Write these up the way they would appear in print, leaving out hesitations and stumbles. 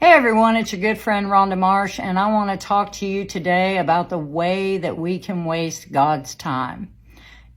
Hey everyone, it's your good friend Rhonda Marsh, and I want to talk to you today about the way that we can waste God's time.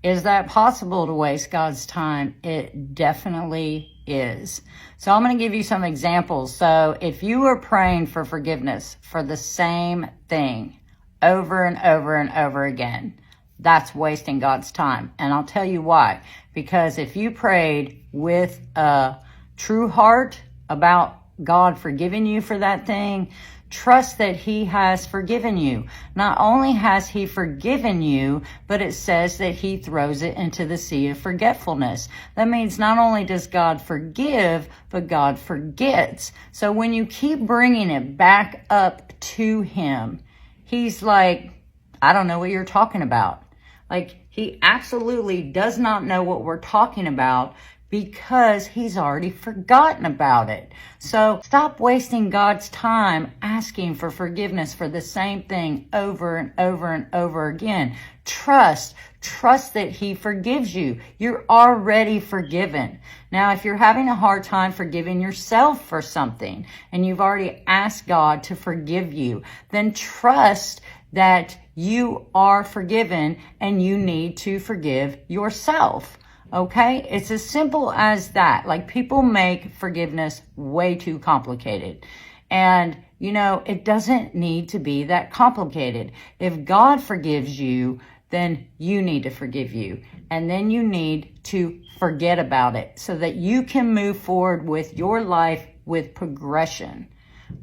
Is that possible to waste God's time? It definitely is. So I'm going to give you some examples. So if you are praying for forgiveness for the same thing over and over and over again, that's wasting God's time. And I'll tell you why. Because if you prayed with a true heart about God forgiving you for that thing, trust that He has forgiven you. Not only has He forgiven you, but it says that He throws it into the sea of forgetfulness. That means not only does God forgive, but God forgets. So when you keep bringing it back up to Him, He's like, I don't know what you're talking about. Like, He absolutely does not know what we're talking about, because He's already forgotten about it. So stop wasting God's time asking for forgiveness for the same thing over and over and over again. Trust that He forgives you. You're already forgiven. Now, if you're having a hard time forgiving yourself for something and you've already asked God to forgive you, then trust that you are forgiven and you need to forgive yourself. Okay? It's as simple as that. Like, people make forgiveness way too complicated. And, it doesn't need to be that complicated. If God forgives you, then you need to forgive you. And then you need to forget about it so that you can move forward with your life with progression.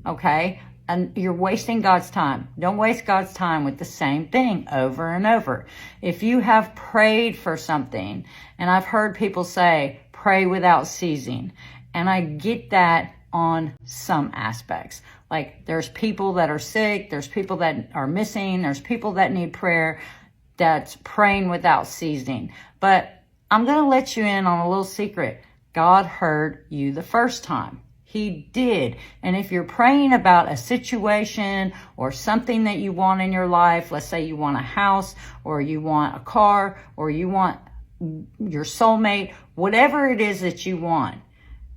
Okay? And you're wasting God's time. Don't waste God's time with the same thing over and over. If you have prayed for something, and I've heard people say, pray without ceasing. And I get that on some aspects. Like, there's people that are sick, there's people that are missing, there's people that need prayer, that's praying without ceasing. But I'm going to let you in on a little secret. God heard you the first time. He did. And if you're praying about a situation or something that you want in your life, let's say you want a house or you want a car or you want your soulmate, whatever it is that you want,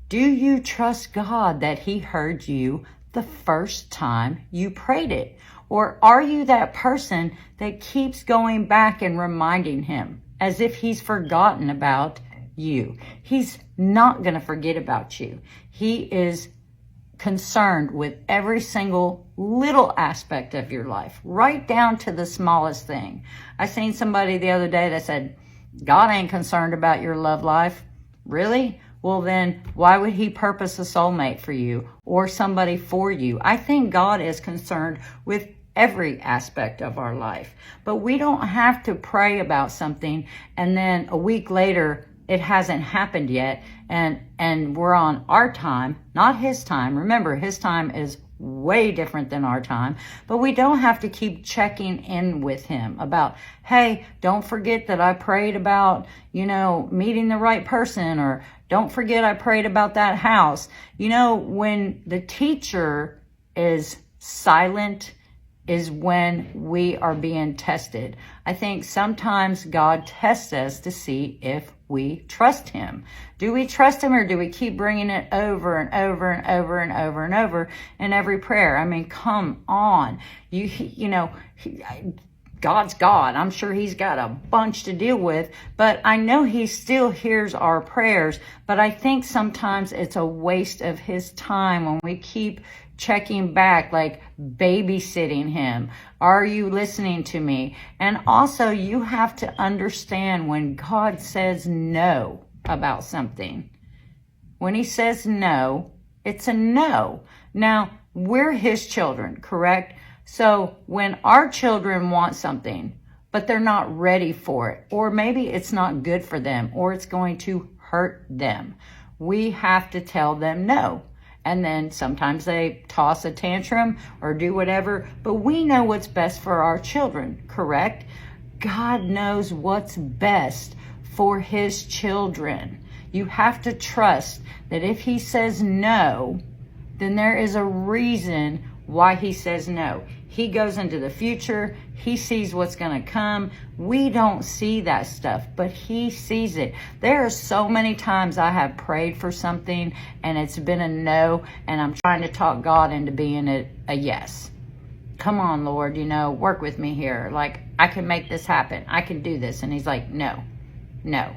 do you trust God that He heard you the first time you prayed it? Or are you that person that keeps going back and reminding Him as if He's forgotten about you? He's not going to forget about you. He is concerned with every single little aspect of your life, right down to the smallest thing. I seen somebody the other day that said, God ain't concerned about your love life. Really? Well, then why would He purpose a soulmate for you or somebody for you? I think God is concerned with every aspect of our life. But we don't have to pray about something and then a week later it hasn't happened yet, and we're on our time, not His time. Remember, His time is way different than our time, but we don't have to keep checking in with Him about, hey, don't forget that I prayed about, meeting the right person, or don't forget I prayed about that house. When the teacher is silent is when we are being tested. I think sometimes God tests us to see if we trust Him. Do we trust Him, or do we keep bringing it over and over and over and over and over in every prayer? I mean, come on. God's God. I'm sure He's got a bunch to deal with, but I know He still hears our prayers. But I think sometimes it's a waste of His time when we keep checking back, like babysitting Him. Are you listening to me? And also, you have to understand when God says no about something. When He says no, it's a no. Now, we're His children, correct? So when our children want something, but they're not ready for it, or maybe it's not good for them, or it's going to hurt them, we have to tell them no. And then sometimes they toss a tantrum or do whatever, but we know what's best for our children, correct? God knows what's best for His children. You have to trust that if He says no, then there is a reason why He says no. He goes into the future. He sees what's going to come. We don't see that stuff, but he sees it. There are so many times I have prayed for something and it's been a no, and I'm trying to talk God into being a yes. Come on, Lord, work with me here. Like, I can make this happen. I can do this. And he's like, no, no,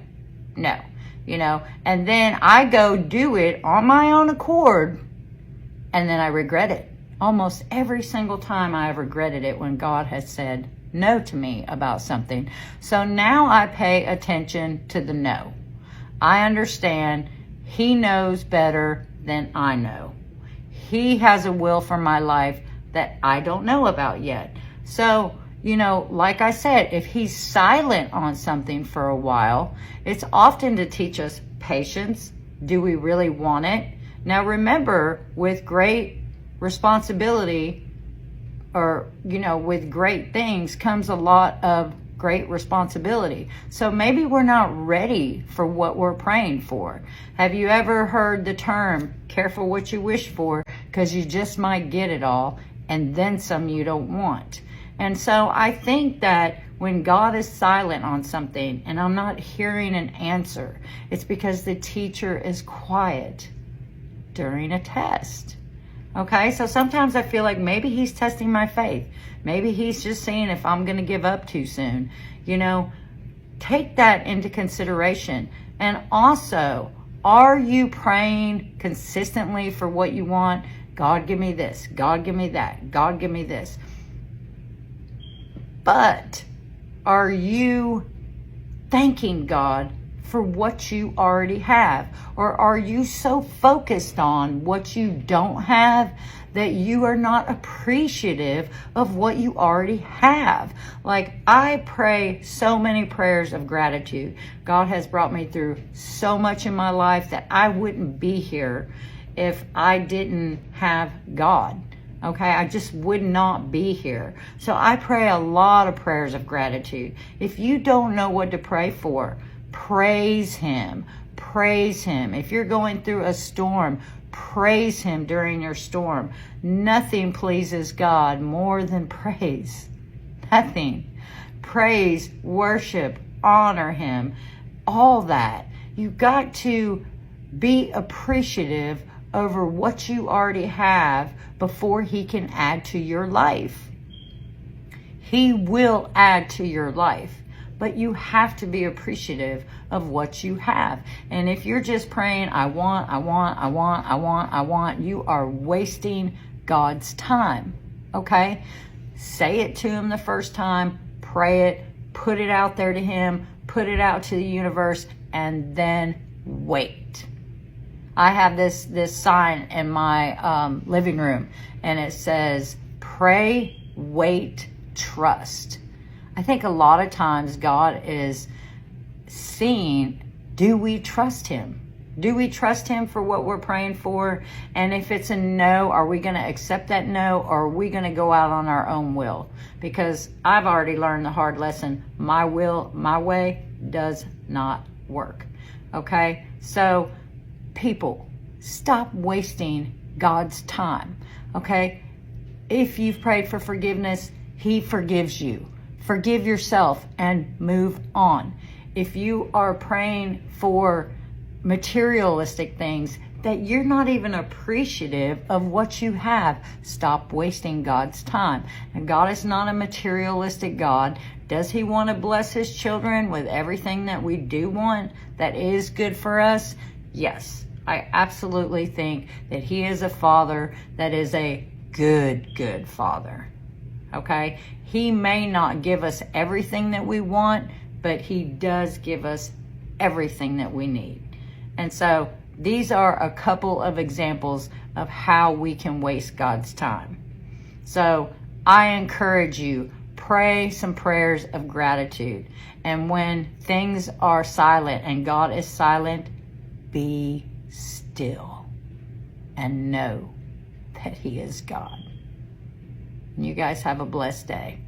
no, and then I go do it on my own accord, and then I regret it. Almost every single time I have regretted it when God has said no to me about something. So now I pay attention to the no. I understand he knows better than I know. He has a will for my life that I don't know about yet. So, like I said, if he's silent on something for a while, it's often to teach us patience. Do we really want it? Now remember, with great responsibility, or with great things comes a lot of great responsibility. So maybe we're not ready for what we're praying for. Have you ever heard the term, careful what you wish for, because you just might get it all and then some you don't want? And so I think that when God is silent on something and I'm not hearing an answer, it's because the teacher is quiet during a test. Okay, so sometimes I feel like maybe he's testing my faith. Maybe he's just seeing if I'm going to give up too soon. Take that into consideration. And also, are you praying consistently for what you want? God, give me this. God, give me that. God, give me this. But are you thanking God for what you already have? Or are you so focused on what you don't have that you are not appreciative of what you already have? Like, I pray so many prayers of gratitude. God has brought me through so much in my life that I wouldn't be here if I didn't have God. Okay, I just would not be here. So I pray a lot of prayers of gratitude. If you don't know what to pray for, praise him. Praise him. If you're going through a storm, praise him during your storm. Nothing pleases God more than praise. Nothing. Praise, worship, honor him. All that. You got to be appreciative over what you already have before he can add to your life. He will add to your life, but you have to be appreciative of what you have. And if you're just praying, I want, you are wasting God's time. Okay? Say it to him the first time, pray it, put it out there to him, put it out to the universe, and then wait. I have this sign in my living room, and it says, pray, wait, trust. I think a lot of times God is seeing, do we trust him? Do we trust him for what we're praying for? And if it's a no, are we going to accept that no, or are we going to go out on our own will? Because I've already learned the hard lesson. My will, my way does not work. Okay? So, people, stop wasting God's time. Okay? If you've prayed for forgiveness, he forgives you. Forgive yourself and move on. If you are praying for materialistic things that you're not even appreciative of what you have, stop wasting God's time. And God is not a materialistic God. Does he want to bless his children with everything that we do want that is good for us? Yes. I absolutely think that he is a father that is a good father. Okay? He may not give us everything that we want, but he does give us everything that we need. And so these are a couple of examples of how we can waste God's time. So I encourage you, pray some prayers of gratitude. And when things are silent and God is silent, be still and know that he is God. And you guys have a blessed day.